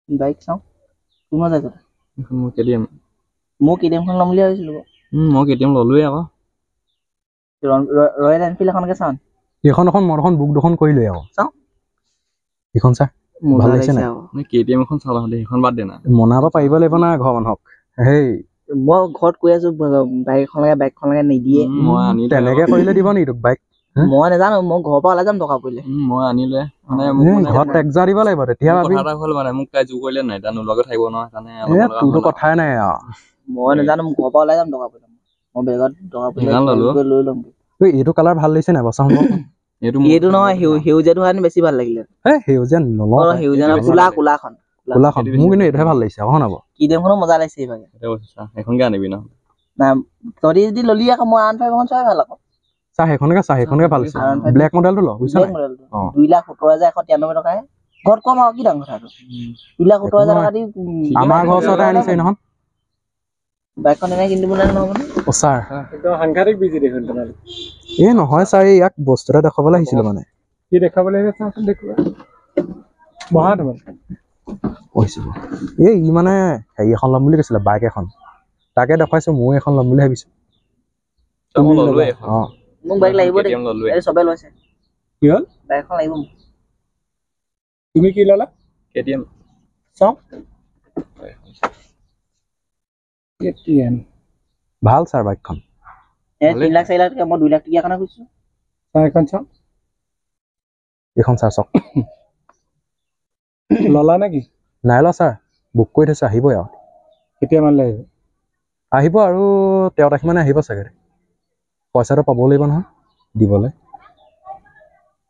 Bike চাওঁ তোমাৰ যায় কথা এখন মোৰ কেটিএম মই কেটিএমখন ল'ম বুলি ভাবিছিলো মই কেটিএম ল'লোৱে আকৌ ৰয়েল এনফিল্ড এখনকে চাওঁ এখন মই এখন বুক দুখন কৰিলোৱে আকৌ চাওঁ এইখন চা ভাল লাগিছে নাই কেটিএম এখন চালা হ'লে সেইখন বাদ দে না মনাব পাৰিব লাগিব না ঘৰ মানুহক হেই মই ঘৰত কৈ আছো বাইকখন লাগে নিদিয়ে মই আনিলো তেনেকে কৰিলে দিব নি তোক বাইক মই নাজানো মই ঘৰৰ পৰা ওলাই যাম টকা পৰিলে মই আনিলে মানে ঘৰত টেক্সা দিব লাগিব তেতিয়া কথা এটা হ'ল মানে মোক তাই জোৰ কৰিলে নাই তাৰ নোলোৱাকৈ থাকিব নহয় সেইকাৰণে তোৰতো কথাই নাই আৰু মই নাজানো মোক ঘৰৰ পৰা ওলাই যাম টকা পৰিলে মই বেগত টকা পৰিলে লৈ ল'ম এইটো কালাৰ ভাল লাগিছে নাই বচা এইটো নহয় সেউজীয়াটো কাৰণে বেছি ভাল লাগিলে সেউজীয়া নলওঁ সেউজীয়া কোলাখন মোৰ কিন্তু এইটোহে ভাল লাগিছে আকৌ নাব কেটিএমখনো মজা লাগিছে এইভাগে সেইখনকে আনিবি ন না তহঁতি যদি ললি আকৌ মই R15 এখন চাই ভাল আকৌ চাহ সেইখনকে ভাল লাগিছে ব্লেক মডেলটো ল বুজিছ নাই 2,17,193 টকাহে ঘৰত কম আৰু কি ডাঙৰ কথাটো 2,17,000 টকা দি আমাৰ ঘৰৰ ওচৰতে আনিছে নহয় বাইকখন এনে কিনিব নহ'ব অ ছাৰ একদম সাংঘাতিক বিজি দেখোন তোমালোক এই নহয় ছাৰ ইয়াক বস্তু এটা দেখাবলৈ আহিছিলো মানে কি দেখাবলৈ আহিছে চাচোন দেখুৱা বহা তোমাৰ কৈছো এই ই মানে হেৰি এখন ল'ম বুলি কৈছিলে বাইক এখন তাকে দেখুৱাইছো মই এখন ল'ম বুলি ভাবিছো মোক বাইক লাগিব দেই চবে লৈছে কি হ'ল বাইক এখন লাগিব মোক তুমি কি ল'লা কেটিএম চাওঁ কেটিএম ভাল ছাৰ বাইকখন 3,00,000 4,00,000 টকা মই 2,00,000 টকীয়া কাৰণে খুজিছো চাওঁ এখন চাওঁ এইখন ছাৰ চাওক ল'লা নেকি নাই লোৱা ছাৰ বুক কৰি থৈছো আহিবই আৰু কেতিয়া মান লাগিব আহিব আৰু 13 তাৰিখ মানে আহিব চাগে পইচাটো পাব লাগিব নহয় দিবলৈ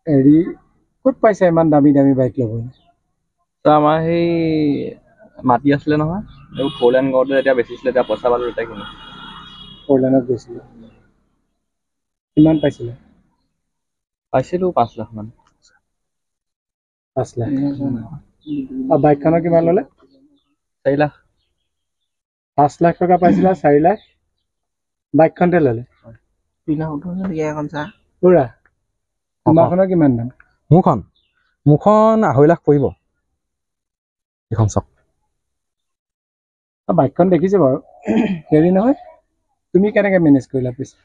হেৰি ক'ত পাইছা ইমান দামী বাইক ল'বলৈ আমাৰ সেই মাটি আছিলে নহয় এইবোৰ 4 লাইন কৰোঁতে এতিয়া বেচিছিলে এতিয়া পইচা পালোঁ এতিয়া কিনো 4 লাইনত গৈছিলে কিমান পাইছিলে পাইছিলোঁ 5 লাখ মান 5 লাখ আৰু বাইকখনৰ কিমান ল'লে 4 লাখ 5 লাখ টকা পাইছিলা 4 লাখ বাইকখনতে ল'লে 2,70,000 টকীয়া এখন চা পুৰা তোমাৰখনৰ কিমান দাম মোৰখন 2.5 লাখ পৰিব এইখন চাওক বাইকখন দেখিছে বাৰু হেৰি নহয় তুমি কেনেকৈ মেনেজ কৰিলা পিছে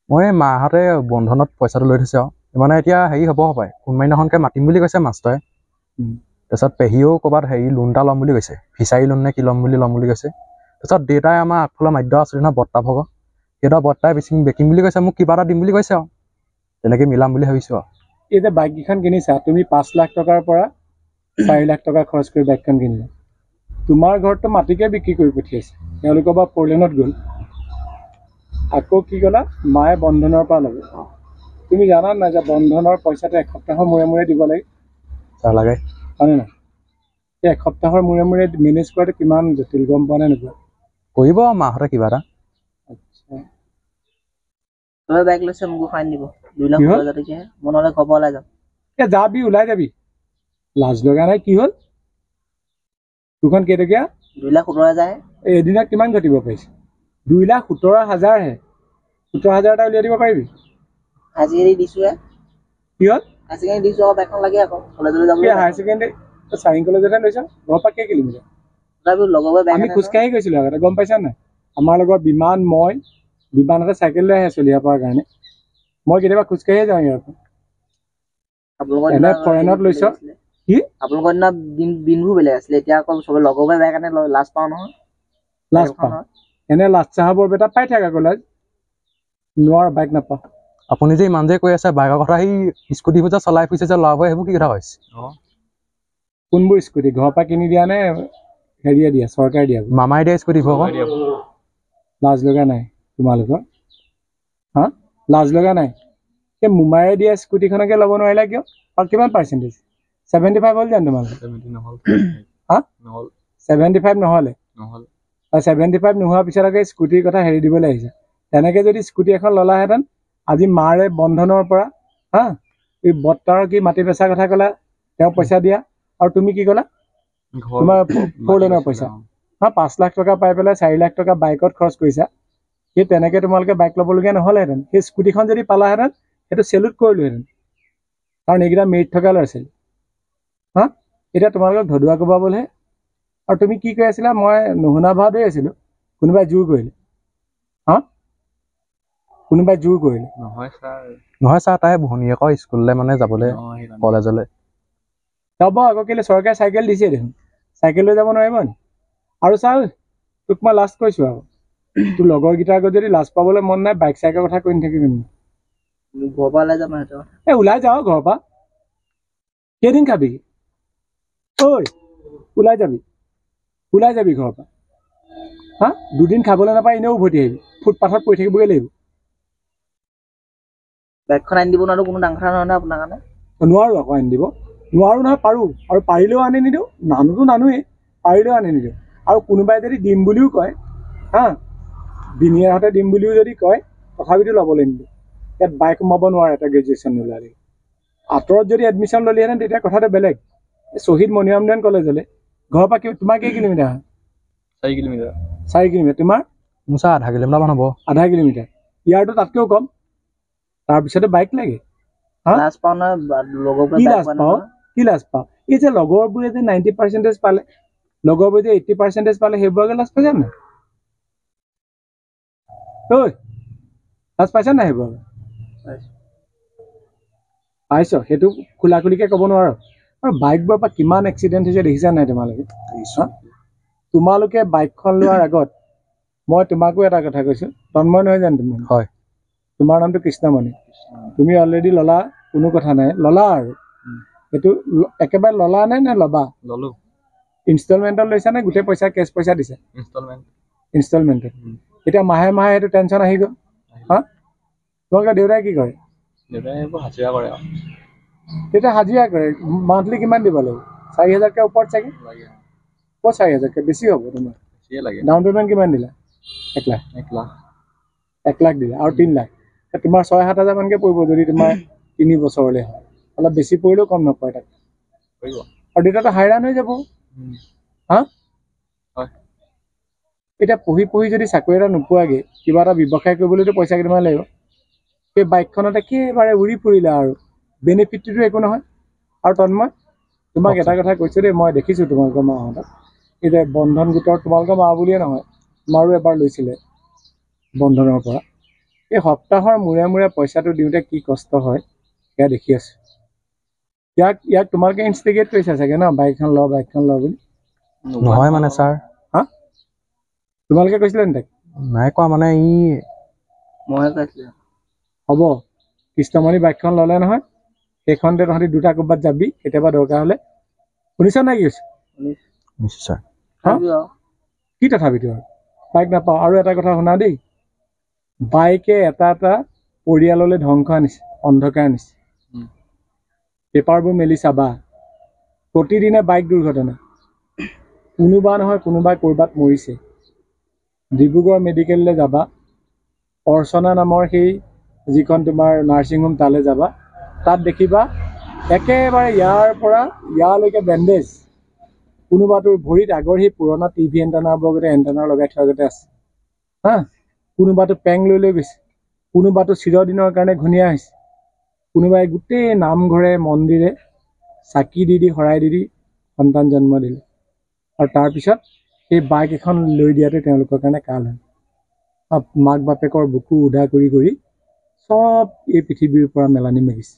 মই মাহঁতে বন্ধনত পইচাটো লৈ থৈছে আৰু মানে এতিয়া হেৰি হ'ব পাৰে কোনমাইনাখনকৈ মাতিম বুলি কৈছে মাষ্টৰে তাৰপিছত পেহীও ক'ৰবাত হেৰি লোন এটা ল'ম বুলি কৈছে ফিচাৰী লোন নে কি ল'ম বুলি কৈছে তাৰপিছত দেউতাই আমাৰ আগফালৰ মাধ্য আছিলে নহয় বৰ্তা ভগ সিহঁতৰ বৰ্তাই বেকিম বুলি কৈছে মোক কিবা এটা দিম বুলি কৈছে আৰু তেনেকৈ মিলাম বুলি ভাবিছোঁ আৰু এই যে বাইককেইখন কিনিছা তুমি 5 লাখ টকাৰ পৰা 4 লাখ টকা খৰচ কৰি বাইকখন কিনিলা তোমাৰ ঘৰততো মাটিকে বিক্ৰী কৰি পঠিয়াইছে তেওঁলোকৰ বা 4 লাইনত গ'ল আকৌ কি ক'লা মায়ে বন্ধনৰ পৰা ল'ব তুমি জানা নাই যে বন্ধনৰ পইচাটো এসপ্তাহৰ মূৰে দিব লাগে ছাৰ লাগে হয়নে নাই এই এসপ্তাহৰ মূৰে মেনেজ কৰাটো কিমান জটিল গম পোৱা নে নোপোৱা কৰিব মাহঁতে কিবা এটা তই বাইক লৈছে মোকো ফাইন দিব 2,70,000 টকীয়া মই নহ'লে ঘৰৰ পৰা ওলাই যাম যাবি ওলাই যাবি লাজ লগা নাই কি হ'ল তোৰখন কেইটকীয়া 2,70,000 এদিনত কিমান ঘটিব পাৰিছে 2,17,000 হে 17,000 এটা উলিয়াই দিব পাৰিবি আজিকালি দিছোঁহে কি হ'ল আজিকালি দিছোঁ আকৌ বাইকখন লাগে আকৌ কলেজলৈ যাবলৈ হায়াৰ ছেকেণ্ডেৰী চাৰিং কলেজতে লৈছ ঘৰৰ পৰা কেই কিলোমিটাৰ তথাপিও লগৰ বাইক আমি খোজকাঢ়ি গৈছিলোঁ আগতে গম পাইছা নাই আমাৰ লগত বিমানতে চাইকেল লৈ আহে চলিয়াৰ পৰা কাৰণে মই কেতিয়াবা খোজকাঢ়িয়ে যাওঁ ইয়াৰ পৰা এনে ফৰেনত লৈছ কি আপোনালোকৰ দিনা দিনবোৰ বেলেগ আছিলে এতিয়া আকৌ চবে লগৰ বাইক কাৰণে লাজ পাওঁ নহয় লাজ পাওঁ এনে লাজ চাহ বৰপেটা পাই থাকা কলেজ নোৱাৰ বাইক নাপাওঁ আপুনি যে ইমান যে কৈ আছে বাইকৰ কথা সেই স্কুটিবোৰ যে চলাই ফুৰিছে যে ল'ৰাবোৰে সেইবোৰ কি কথা কৈছে কোনবোৰ স্কুটি ঘৰৰ পৰা কিনি দিয়া নে হেৰিয়ে দিয়া চৰকাৰে দিয়া মামাই দিয়া স্কুটিবোৰ আকৌ লাজ লগা নাই তোমালোকৰ হা লাজ লগা নাই সেই মোমায়ে দিয়া স্কুটিখনকে ল'ব নোৱাৰিলা কিয় আৰু কিমান পাৰ্চেণ্টেজ 75 হ'ল জানো তোমালোকৰ হা 75 নহ'লে 75 নোহোৱাৰ পিছত আকৌ স্কুটিৰ কথা হেৰি দিবলৈ আহিছে তেনেকৈ যদি স্কুটি এখন ল'লাহেঁতেন আজি মাৰে বন্ধনৰ পৰা হা এই বৰ্তাৰ কি মাটি বেচাৰ কথা ক'লা তেওঁ পইচা দিয়া আৰু তুমি কি ক'লা তোমাৰ 4 লাইনৰ পইচা হা 5 লাখ টকা পাই পেলাই 4 লাখ টকা বাইকত খৰচ কৰিছা সেই তেনেকৈ তোমালোকে বাইক ল'বলগীয়া নহ'লেহেঁতেন সেই স্কুটিখন যদি পালাহেঁতেন সেইটো চেলুট কৰিলোহেঁতেন কাৰণ এইকেইটা মেৰিট থকা ল'ৰা ছোৱালী হা এতিয়া তোমালোকক ধদুৱা কোবাবলৈহে। আৰু তুমি কি কৈ আছিলা? মই নুশুনা ভাও ধৰি আছিলোঁ, কোনোবাই জোৰ কৰিলে। হা, কোনোবাই জোৰ কৰিলে? নহয় ছাৰ, তাই ভনীয়েকৰ স্কুললৈ মানে যাবলৈ কলেজলৈ। যাব আকৌ, কেলৈ চৰকাৰে চাইকেল দিছে দেখোন, চাইকেল লৈ যাব নোৱাৰিব নি? আৰু ছাৰ, তোক মই লাষ্ট কৈছোঁ আৰু, তোৰ লগৰকেইটাৰ আগত যদি লাজ পাবলৈ মন নাই, বাইক চাইকেলৰ কথা কৈ নাথাকিবি। ঘৰৰ পৰা ওলাই যাম সিহঁতৰ। ওলাই যাওঁ ঘৰৰ পৰা, কেইদিন খাবি? ঐ, ওলাই যাবি ঘৰৰ পৰা। হা, দুদিন খাবলৈ নাপায়, এনেও উভতি আহিবি, ফুটপাথত পৰি থাকিবগৈ লাগিব। বাইকখন আনি দিব নোৱাৰো, কোনো ডাঙৰ কথা নহয় নহয় আপোনাৰ কাৰণে। নোৱাৰোঁ আকৌ আনি দিব, নোৱাৰোঁ নহয়, পাৰোঁ। আৰু পাৰিলেও আনি নিদিওঁ, নানোৱেই, পাৰিলেও আনি নিদিওঁ। আৰু কোনোবাই যদি দিম বুলিও কয়, হা, বিনিয়াৰহঁতে দিম বুলিও যদি কয়, তথাপিতো ল'বলৈ নিদিওঁ। ইয়াত বাইক সোমাব নোৱাৰে এটা গ্ৰেজুৱেশ্যন নোলালে। আঁতৰত যদি এডমিশ্যন ল'লিহেঁতেন তেতিয়া কথাটো বেলেগ। শ্বহীদ মণিৰামদেৱন কলেজলৈ ঘৰৰ পৰা তোমাৰ কেই কিলোমিটাৰ হয়? 4 কিলোমিটাৰ। 4 কিলোমিটাৰ। তোমাৰ? মোৰ ছাৰ 0.5 কিলোমিটাৰমান হ'ব। 0.5 কিলোমিটাৰ। ইয়াৰতো তাতকৈও কম। তাৰপিছতে বাইক লাগে। হা, লাজ পাওঁ নহয়, লগৰবোৰে কি বাইক লাজ পোৱা পাওঁ? নহয়। কি লাজ পাওঁ? এই যে লগৰবোৰে যে 90% পালে, লগৰবোৰে যে 80% পালে, সেইবোৰকে লাজ পাইছা নাই? ঐ, লাজ পাইছা নাই সেইবোৰকে? পাইছ, সেইটো খোলা খুলিকে ক'ব নোৱাৰো। আৰু বাইকবোৰৰ পৰা কিমান এক্সিডেণ্ট হৈছে দেখিছা নাই তোমালোকে? তোমালোকে বাইকখন লোৱাৰ আগত মই তোমাকো এটা কথা কৈছোঁ, তন্ময় নহয় জানো তুমি? হয়। তোমাৰ নামটো কৃষ্ণমণি। তুমি অলৰেডি ল'লা, কোনো কথা নাই, ল'লা আৰু সেইটো একেবাৰে ল'লা নে ল'বা? ল'লো। ইনষ্টলমেণ্টত লৈছা নে গোটেই পইচা কেছ পইচা দিছা? ইনষ্টলমেণ্টত। এতিয়া মাহে মাহে সেইটো টেনশ্যন আহি গ'ল। হা, তোমালোকৰ দেউতাই কি কৰে? দেউতাই এইবোৰ হাজিৰা কৰে আৰু। তেতিয়া হাজিৰা কৰে, মান্থলি কিমান দিব লাগিব? 4,000কৈ ওপৰত চাগে? ক'ত 4,000কৈ? বেছি হ'ব তোমাৰ। ডাউন পে'মেণ্ট কিমান দিলা? 1 লাখ। 1 লাখ দিলা আৰু 3 লাখ। তোমাৰ 6-7 হাজাৰ মানকৈ পৰিব যদি তোমাৰ 3 বছৰলৈ হয়। অলপ বেছি পৰিলেও কম নপৰে তাত। আৰু দেউতাটো হাইৰাণ হৈ যাব। হা, এতিয়া পঢ়ি যদি চাকৰি এটা নোপোৱাগৈ, কিবা এটা ব্যৱসায় কৰিবলৈতো পইচা কেইটামান লাগিব। সেই বাইকখনত একেবাৰে উৰি ফুৰিলা আৰু বেনিফিটটোতো একো নহয়। আৰু তন্ময়, তোমাক এটা কথা কৈছোঁ দেই, মই দেখিছোঁ তোমালোকৰ মাহঁতক, এই যে বন্ধন গোটৰ, তোমালোকৰ মা বুলিয়ে নহয়, তোমাৰো এবাৰ লৈছিলে বন্ধনৰ পৰা। এই সপ্তাহৰ মূৰে মূৰে পইচাটো দিওঁতে কি কষ্ট হয় সেয়া দেখি আছোঁ। ইয়াক তোমালোকে ইনষ্টিগেট কৰিছা চাগে ন, বাইকখন ল বুলি? নহয় মানে ছাৰ। হা, তোমালোকে কৈছিলা নি তাক? নাই কোৱা মানে, মইহে কৈছিলোঁ। হ'ব, কৃষ্ণমণি বাইকখন ল'লে নহয়, সেইখনতে তহঁতি দুটা ক'ৰবাত যাবি কেতিয়াবা দৰকাৰ হ'লে। শুনিছা নাই কি কৈছে? নিশ্চয়। কি তথাপিতো আৰু বাইক নাপাওঁ। আৰু এটা কথা শুনা দেই, বাইকে এটা পৰিয়াললৈ ধ্বংস আনিছে, অন্ধকাৰ আনিছে। পেপাৰবোৰ মেলি চাবা, প্ৰতিদিনে বাইক দুৰ্ঘটনা। কোনোবা নহয় কোনোবাই ক'ৰবাত মৰিছে। ডিব্ৰুগড় মেডিকেললৈ যাবা, অৰ্চনা নামৰ সেই যিখন তোমাৰ নাৰ্ছিং হোম, তালৈ যাবা, তাত দেখিবা একেবাৰে ইয়াৰ পৰা ইয়ালৈকে বেণ্ডেজ। কোনোবাটোৰ ভৰিত আগৰ সেই পুৰণা টিভি এণ্টেনাবোৰ গোটেই এণ্টেনাৰ লগাই থোৱা গোটেই আছে। হা, কোনোবাটো পেং লৈ গৈছে, কোনোবাটো চিৰদিনৰ কাৰণে ঘূণীয়া হৈছে, কোনোবাই গোটেই নামঘৰে মন্দিৰে চাকি দি শৰাই দি সন্তান জন্ম দিলে। আৰু তাৰপিছত সেই বাইক এখন লৈ দিয়াটো তেওঁলোকৰ কাৰণে কাল হয়। মাক বাপেকৰ বুকু উদা কৰি চব এই পৃথিৱীৰ পৰা মেলানি মেলিছে।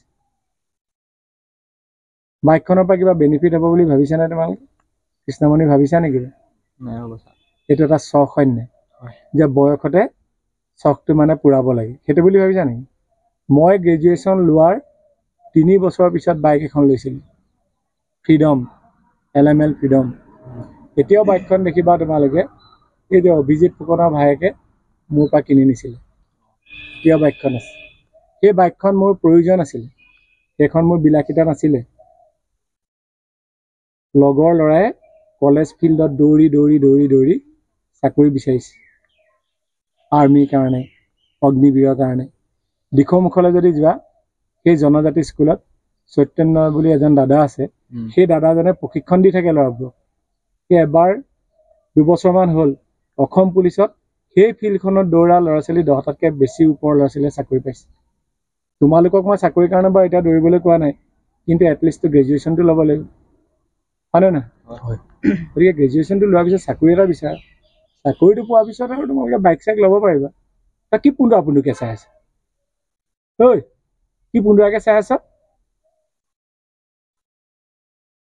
বাইকখনৰ পৰা কিবা বেনিফিট হ'ব বুলি ভাবিছানে তোমালোকে? কৃষ্ণমণি, ভাবিছা নেকি? এইটো এটা চখ হয় নাই, যে বয়সতে চখটো মানে পূৰাব লাগে, সেইটো বুলি ভাবিছা নেকি? মই গ্ৰেজুৱেশ্যন লোৱাৰ 3 বছৰৰ পিছত বাইক এখন লৈছিলোঁ, ফ্ৰীডম, LML ফ্ৰীডম। এতিয়াও বাইকখন দেখিবা তোমালোকে, এই যে অভিজিত ফুকনৰ ভায়েকে মোৰ পৰা কিনি নিছিলে, এতিয়াও বাইকখন আছে। সেই বাইকখন মোৰ প্ৰয়োজন আছিলে, সেইখন মোৰ বিলাসিতা নাছিলে। লগৰ ল'ৰাই কলেজ ফিল্ডত দৌৰি চাকৰি বিচাৰিছে, আৰ্মিৰ কাৰণে, অগ্নিবীৰৰ কাৰণে। দিখৌমুখলৈ যদি যোৱা, সেই জনজাতি স্কুলত চৈতন্য বুলি এজন দাদা আছে, সেই দাদাজনে প্ৰশিক্ষণ দি থাকে ল'ৰাবোৰক। সেই এবাৰ 2 বছৰমান হ'ল অসম পুলিচত সেই ফিল্ডখনত দৌৰা ল'ৰা ছোৱালী 10টাতকৈ বেছি ওপৰৰ ল'ৰা ছোৱালীয়ে চাকৰি পাইছে। তোমালোকক মই চাকৰিৰ কাৰণে বাৰু এতিয়া দৌৰিবলৈ কোৱা নাই, কিন্তু এটলিষ্টটো গ্ৰেজুৱেশ্যনটো ল'ব লাগিব। হয়নে নহয় হয়। গতিকে গ্ৰেজুৱেশ্যনটো লোৱাৰ পিছত চাকৰি এটা বিচাৰা চাকৰিটো পোৱাৰ পিছত আৰু তোমালোকে বাইক চাইক ল'ব পাৰিবা তই কি পোন্ধৰাকে চাই আছ ঐ কি পোন্ধৰাকে চাই আছ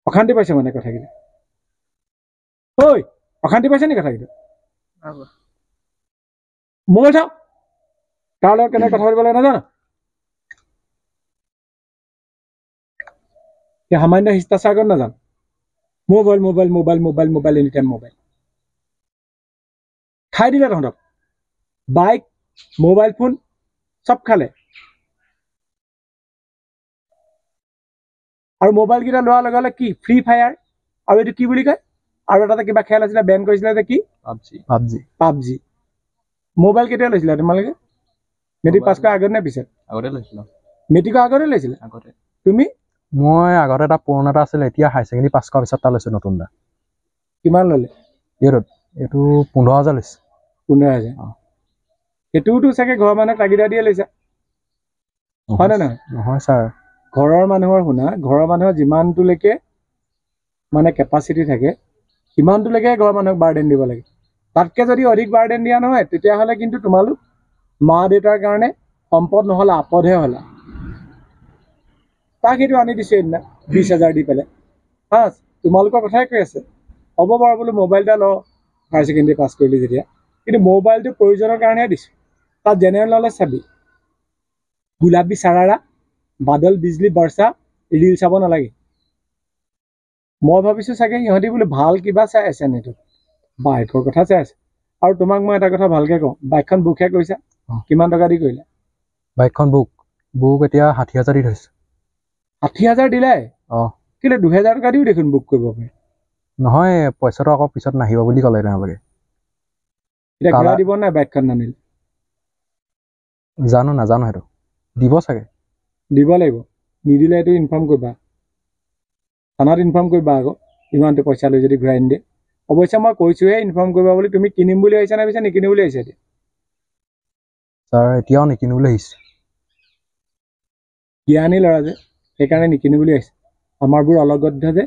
অশান্তি পাইছে মানে কথাকেইটা ঐ অশান্তি পাইছে নি কথাকেইটা মোবাইল চাওঁ তাৰ লগত কেনেকৈ কথা পাতিব লাগে নাজানো সামান্য শিষ্টাচাৰত নাজানো mobile mobile mobile mobile mobile any time mobile খাই দিলে তহঁতক বাইক মোবাইল ফোন চব খালে আৰু মোবাইলকেইটা লোৱাৰ লগে লগে কি ফ্ৰী ফায়াৰ আৰু এইটো কি বুলি কয় আৰু এটা কিবা খেল আছিলে বেন কৰিছিলে যে কি পাবজি মোবাইল কেতিয়া লৈছিলা তোমালোকে মেট্ৰিক পাছ কৰাৰ আগত নে পিছত আগতে লৈছিলোঁ মেট্ৰিকৰ আগতে লৈছিলা আগতে তুমি মই আগতে এটা পুৰণা এটা আছিলে এতিয়া হাই ছেকেণ্ডেৰী পাছ কৰাৰ পিছত এটা লৈছোঁ নতুন এটা কিমান ল'লে এইটো 15,000 লৈছে 15,000 সেইটোওতো চাগে ঘৰৰ মানুহক তাগিদা দিয়ে লৈছা হয়নে নহয় নহয় ছাৰ ঘৰৰ মানুহৰ শুনা ঘৰৰ মানুহৰ যিমানটোলৈকে মানে কেপাচিটি থাকে সিমানটোলৈকে ঘৰৰ মানুহক বাৰ্ডেন দিব লাগে তাতকৈ যদি অধিক বাৰ্ডেন দিয়া নহয় তেতিয়াহ'লে কিন্তু তোমালোক মা দেউতাৰ কাৰণে সম্পদ নহ'লে আপদহে হ'লা তাক সেইটো আনি দিছোঁ সেইদিনা 20,000 দি পেলাই তোমালোকৰ কথাই কৈ আছে হ'ব বাৰু বোলো মোবাইল এটা লওঁ হায়াৰ ছেকেণ্ডেৰী পাছ কৰিলি যেতিয়া কিন্তু মোবাইলটো প্ৰয়োজনৰ কাৰণেহে দিছোঁ তাত জেনেৰেল নলেজ চাবি গুলাবী চাৰাৰা বাদল বিজলী বৰ্ষা ৰিল চাব নালাগে মই ভাবিছোঁ চাগে সিহঁতি বোলো ভাল কিবা চাই আছে নেটত বাইকৰ কথা চাই আছে আৰু তোমাক মই এটা কথা ভালকৈ কওঁ বাইকখন বুকহে কৰিছা কিমান টকা দি কৰিলা বাইকখন বুক এতিয়া 60,000 দি থৈছে 60,000 দিলাই কেলৈ 2,000 টকা দিও দেখোন বুক কৰিব পাৰি নহয় পইচাটো আকৌ পিছত নাহিব বুলি ক'লে তেওঁলোকে এতিয়া ঘূৰাই দিব নাই বাইকখন নানিলে নাজানো সেইটো দিব চাগে দিব লাগিব নিদিলে এইটো ইনফৰ্ম কৰিবা থানাত ইনফৰ্ম কৰিবা আকৌ ইমানটো পইচা লৈ যদি ঘূৰাই নিদিয়ে অৱশ্যে মই কৈছোঁহে ইনফৰ্ম কৰিবা বুলি তুমি কিনিম বুলি আহিছা নে পিছে নিকিনিম বুলি আহিছা এতিয়া ছাৰ এতিয়াও নিকিনো বুলি আহিছে জ্ঞানী ল'ৰা যে সেইকাৰণে নিকিনো বুলি আহিছে আমাৰবোৰ অলগদ্ধ যে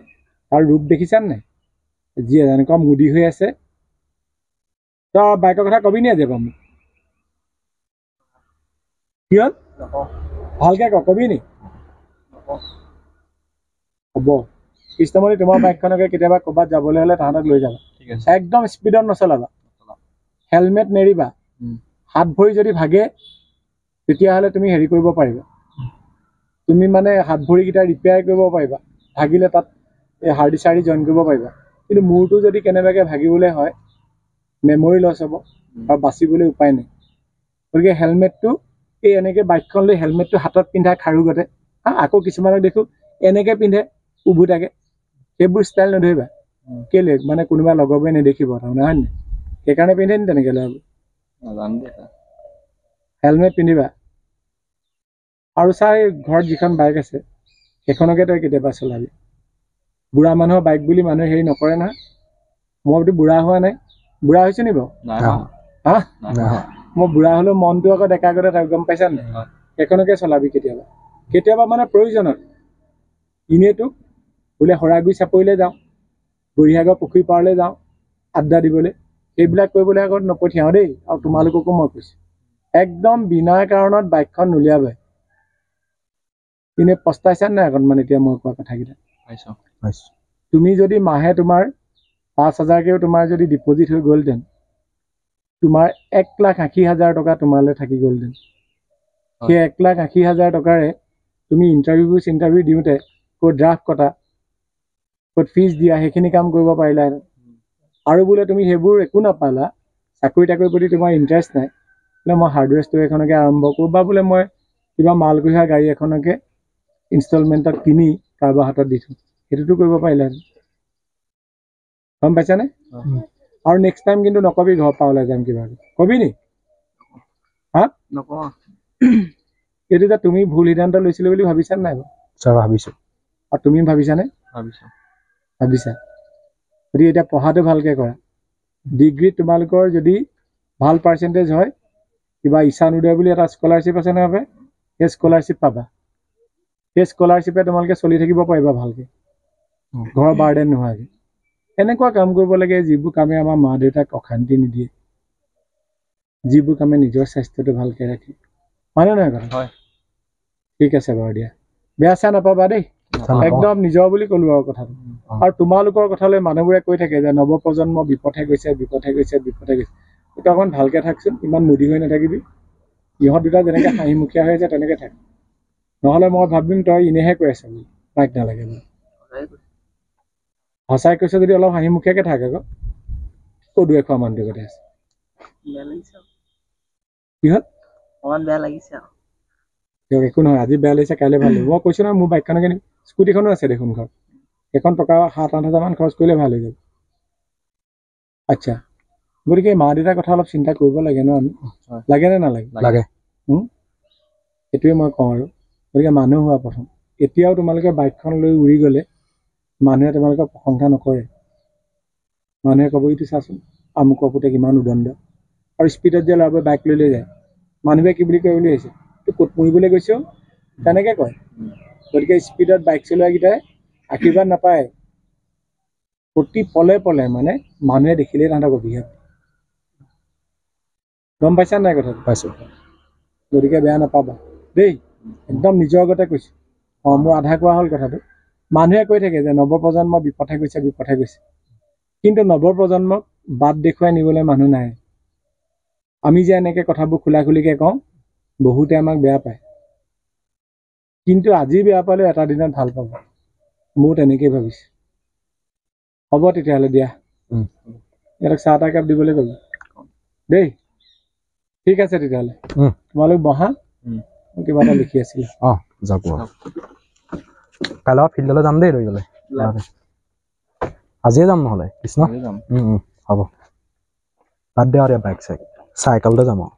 তাৰ ৰূপ দেখিছানে নাই যি এনেকুৱা মুদি হৈ আছে তই বাইকৰ কথা কবি নি আজি পৰা মোক কি হ'ল ভালকৈ কবি নি হ'ব কৃষ্ণমণি তোমাৰ বাইকখনকে কেতিয়াবা ক'ৰবাত যাবলৈ হ'লে তাহাঁতক লৈ যাবা একদম স্পীডত নচলাবা হেলমেট নেৰিবা হাত ভৰি যদি ভাগে তেতিয়াহ'লে তুমি হেৰি কৰিব পাৰিবা তুমি মানে হাত ভৰিকেইটা ৰিপেয়াৰ কৰিব পাৰিবা ভাগিলে তাত এই হাৰ্ডি চাৰ্ডি জইন কৰিব পাৰিবা কিন্তু মূৰটো যদি কেনেবাকৈ ভাগিবলৈ হয় মেমৰি লছ হ'ব আৰু বাচিবলৈ উপায় নাই গতিকে হেলমেটটো এই এনেকৈ বাইকখন লৈ হেলমেটটো হাতত পিন্ধা খাৰুগতে আকৌ কিছুমানক দেখোঁ এনেকৈ পিন্ধে উভোতাকে সেইবোৰ ষ্টাইল নধৰিবা কেলৈ মানে কোনোবা লগৰবোৰে নেদেখিব তাৰমানে হয় নাই সেইকাৰণে পিন্ধে নি তেনেকৈ ল'ৰাবোৰ হেলমেট পিন্ধিবা আৰু চাই ঘৰত যিখন বাইক আছে সেইখনকে তই কেতিয়াবা চলাবি বুঢ়া মানুহৰ বাইক বুলি মানুহে হেৰি নকৰে নহয় মইতো বুঢ়া হোৱা নাই বুঢ়া হৈছোঁ নি বাৰু মই বুঢ়া হ'লেও মনটো আকৌ ডেকা গতে তাক গম পাইছা নাই সেইখনকে চলাবি কেতিয়াবা মানে প্ৰয়োজনত এনেইতো বোলে শৰাইগুৰি চাপৰিলৈ যাওঁ বুঢ়ীসাগৰ পুখুৰী পাৰলৈ যাওঁ আড্ডা দিবলৈ সেইবিলাক কৰিবলৈ আগত নপঠিয়াওঁ দেই আৰু তোমালোককো মই কৈছোঁ একদম বিনা কাৰণত বাইকখন নুলিয়াবই এনেই পস্তাইছা নাই অকণমান এতিয়া মই কোৱা কথাকেইটা তুমি যদি মাহে তোমাৰ 5,000কেও তোমাৰ যদি ডিপজিট হৈ গ'লহেঁতেন তোমাৰ 1,80,000 টকা তোমালৈ থাকি গ'লহেঁতেন সেই 1,80,000 টকাৰে তুমি ইণ্টাৰভিউ দিওঁতে ক'ত ড্ৰাফ্ট কটা ক'ত ফিজ দিয়া সেইখিনি কাম কৰিব পাৰিলাহেঁতেন আৰু বোলে তুমি সেইবোৰ একো নাপালা চাকৰি তাকৰিৰ প্ৰতি তোমাৰ ইণ্টাৰেষ্ট নাই বোলে মই হাৰ্ডৱেৰ ষ্ট'ৰ এখনকে আৰম্ভ কৰোঁ বা বোলে মই কিবা মাল কঢ়িয়া গাড়ী এখনকে ইনষ্টলমেণ্টত কিনি কাৰোবাৰ হাতত দি থওঁ সেইটোতো কৰিব পাৰিলাহেঁতেন গম পাইছানে আৰু নেক্সট টাইম কিন্তু নকবি ঘৰৰ পৰা ওলাই যাম কিবা কবি নি এইটো যে তুমি ভুল সিদ্ধান্ত লৈছিলো বুলি ভাবিছা নাই বাৰু ছাৰ ভাবিছোঁ আৰু তুমি ভাবিছানে ভাবিছা গতিকে এতিয়া পঢ়াটো ভালকৈ কৰা ডিগ্ৰীত তোমালোকৰ যদি ভাল পাৰ্চেণ্টেজ হয় কিবা ঈশান উদয় বুলি এটা স্কলাৰশ্বিপ আছে নহয় সেই স্কলাৰশ্বিপ পাবা সেই স্কলাৰশ্বিপে তোমালোকে চলি থাকিব পাৰিবা ভালকৈ ঘৰৰ বাৰ্ডেন নোহোৱাকৈ এনেকুৱা কাম কৰিব লাগে যিবোৰ কামে আমাৰ মা দেউতাক অশান্তি নিদিয়ে, যিবোৰ কামে নিজৰ স্বাস্থ্যটো ভালকৈ ৰাখে, হয়নে নহয় কথা? হয়। ঠিক আছে বাৰু দিয়া, বেয়া চেয়া নাপাবা দেই, একদম নিজৰ বুলি ক'লো আৰু কথাটো। আৰু তোমালোকৰ কথালৈ মানুহবোৰে কৈ থাকে যে নৱপ্ৰজন্ম বিপথে গৈছে বিপথে গৈছে বিপথে গৈছে। তই অকণ ভালকৈ থাকচোন, ইমান মুদি হৈ নাথাকিবি। ইহঁত দুটা যেনেকৈ হাঁহিমুখীয়া হৈ আছে তেনেকৈ থাক, নহ'লে মই ভাবিম তই এনেহে কৈ আছ বুলি, বাইক নালাগে বুলি। সঁচাই কৈছে যদি অলপ হাঁহিমুখীয়াকৈ থাক আকৌ, ক'দুৱে খোৱা মানটোৰ আছে কিহত অকমান বেয়া লাগিছে আৰু দিয়ক, একো নহয়, আজি বেয়া লাগিছে কাইলৈ ভাল লাগিব। মই কৈছোঁ নহয় মোৰ বাইকখনকে নিম, স্কুটিখনো আছে দেখোন ঘৰত, সেইখন টকা 7-8 হাজাৰমান খৰচ কৰিলে ভাল হৈ যাব। আচ্ছা, গতিকে মা দেউতাৰ কথা অলপ চিন্তা কৰিব লাগে ন আমি, লাগে নে নালাগে? লাগে। সেইটোৱে মই কওঁ আৰু। গতিকে মানুহ হোৱা প্ৰথম, এতিয়াও তোমালোকে বাইকখন লৈ উৰি গ'লে মানুহে তোমালোকক প্ৰশংসা নকৰে। মানুহে ক'ব এইটো চাচোন আমুকৰ পুতেক ইমান উদণ্ড, আৰু স্পীডত যে ল'ৰাবোৰে বাইক লৈ লৈ যায়, মানুহে কি বুলি কয় বুলি ভাবিছে, তোৰ ক'ত মৰিবলৈ গৈছ তেনেকৈ কয়। গতিকে স্পীডত বাইক চলোৱাকেইটাই আশীৰ্বাদ নাপায়, প্ৰতি পলে পলে মানে মানুহে দেখিলেই তাহাঁতক অভিশাপ। গম পাইছা নাই কথাটো? পাইছোঁ। গতিকে বেয়া নাপাবা দেই, একদম নিজৰ আগতে কৈছোঁ। মোৰ আধা কোৱা হ'ল কথাটো। মানুহে কৈ থাকে যে নৱপ্ৰজন্ম বিপথে গৈছে বিপথে গৈছে, কিন্তু নৱপ্ৰজন্মক বাট দেখুৱাই নিবলৈ মানুহ নাই। আমি যে এনেকৈ কথাবোৰ খোলা খুলিকৈ কওঁ, বহুতে আমাক বেয়া পায়, কিন্তু আজি বেয়া পালেও এটা দিনত ভাল পাব, মোৰ তেনেকেই ভাবিছোঁ। হ'ব তেতিয়াহ'লে দিয়া, ইয়াক চাহ তাহ একাপ দিবলৈ ক'বি দেই। ঠিক আছে তেতিয়াহ'লে, তোমালোক বহা, কিবা এটা লিখি আছিলে। যাব কাইলৈ ফিল্ডলৈ যাম দেই দৌৰিবলৈ, আজিয়ে যাম নহ'লে কৃষ্ণ। হ'ব বাদ দে আৰু বাইক চাইকেলতে যাম আৰু।